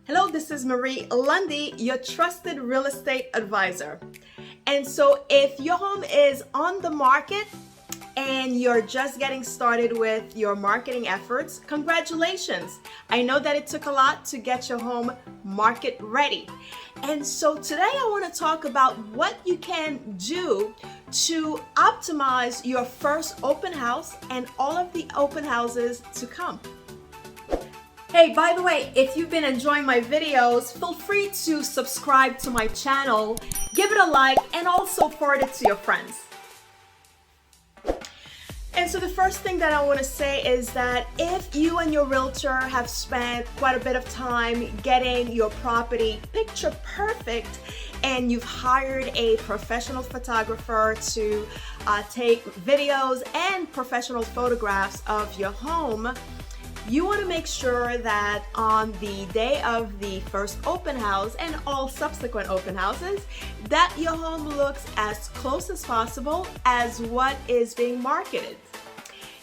Hello, this is Marie Lundi, your trusted real estate advisor. And so if your home is on the market and you're just getting started with your marketing efforts, congratulations. I know that it took a lot to get your home market ready. And so today I want to talk about what you can do to optimize your first open house and all of the open houses to come. Hey, by the way, if you've been enjoying my videos, feel free to subscribe to my channel, give it a like, and also forward it to your friends. And so the first thing that I want to say is that if you and your realtor have spent quite a bit of time getting your property picture perfect and you've hired a professional photographer to take videos and professional photographs of your home, you want to make sure that on the day of the first open house and all subsequent open houses, that your home looks as close as possible as what is being marketed.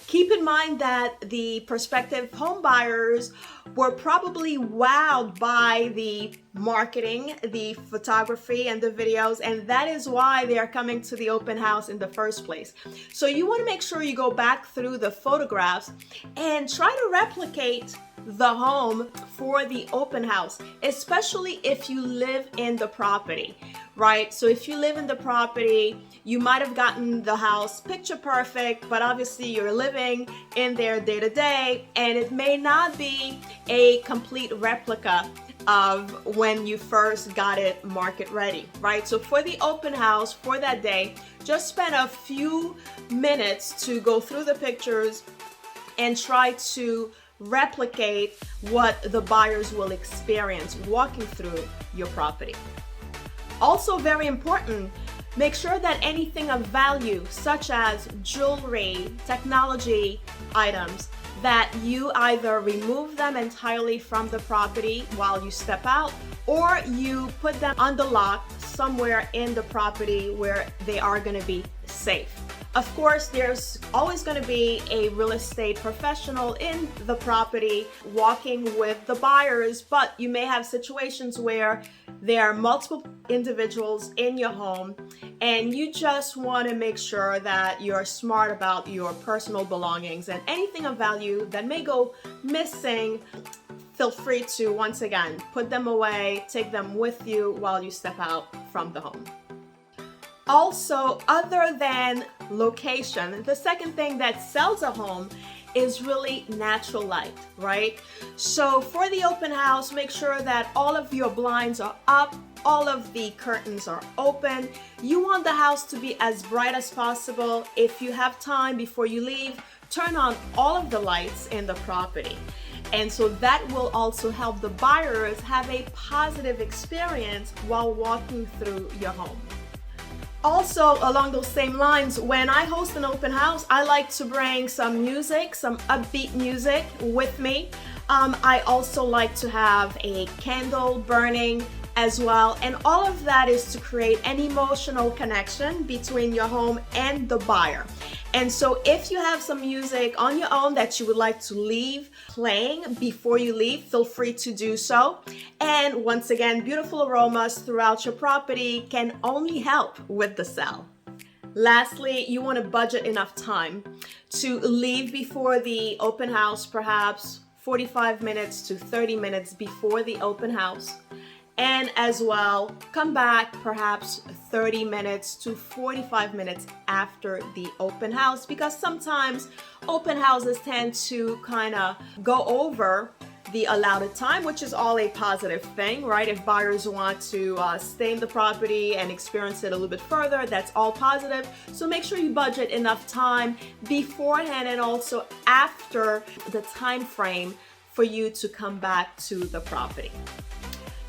Keep in mind that the prospective home buyers were probably wowed by the marketing, the photography, and the videos, and that is why they are coming to the open house in the first place. So you want to make sure you go back through the photographs and try to replicate the home for the open house, especially if you live in the property, right? So if you live in the property, you might have gotten the house picture perfect, but obviously you're living in there day to day, and it may not be a complete replica of when you first got it market ready, right? So for the open house for that day, just spend a few minutes to go through the pictures and try to replicate what the buyers will experience walking through your property. Also very important, make sure that anything of value such as jewelry, technology items, that you either remove them entirely from the property while you step out, or you put them on the lock somewhere in the property where they are going to be safe. Of course, there's always going to be a real estate professional in the property walking with the buyers, but you may have situations where there are multiple individuals in your home and you just want to make sure that you're smart about your personal belongings, and anything of value that may go missing, feel free to once again put them away, take them with you while you step out from the home. Also, other than location, the second thing that sells a home is really natural light, right? So for the open house, make sure that all of your blinds are up, all of the curtains are open. You want the house to be as bright as possible. If you have time before you leave, turn on all of the lights in the property. And so that will also help the buyers have a positive experience while walking through your home. Also, along those same lines, when I host an open house, I like to bring some music, some upbeat music with me. I also like to have a candle burning as well, and all of that is to create an emotional connection between your home and the buyer. And so if you have some music on your own that you would like to leave playing before you leave, feel free to do so. And once again, beautiful aromas throughout your property can only help with the sale. Lastly, you want to budget enough time to leave before the open house, perhaps 45 minutes to 30 minutes before the open house. And as well, come back perhaps 30 minutes to 45 minutes after the open house, because sometimes open houses tend to kind of go over the allotted time, which is all a positive thing, right? If buyers want to stay in the property and experience it a little bit further, that's all positive. So make sure you budget enough time beforehand and also after the time frame for you to come back to the property.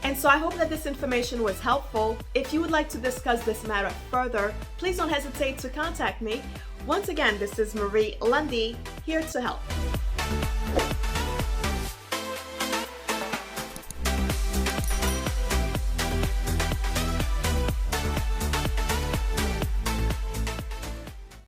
And so I hope that this information was helpful. If you would like to discuss this matter further, please don't hesitate to contact me. Once again, this is Marie Lundi, here to help.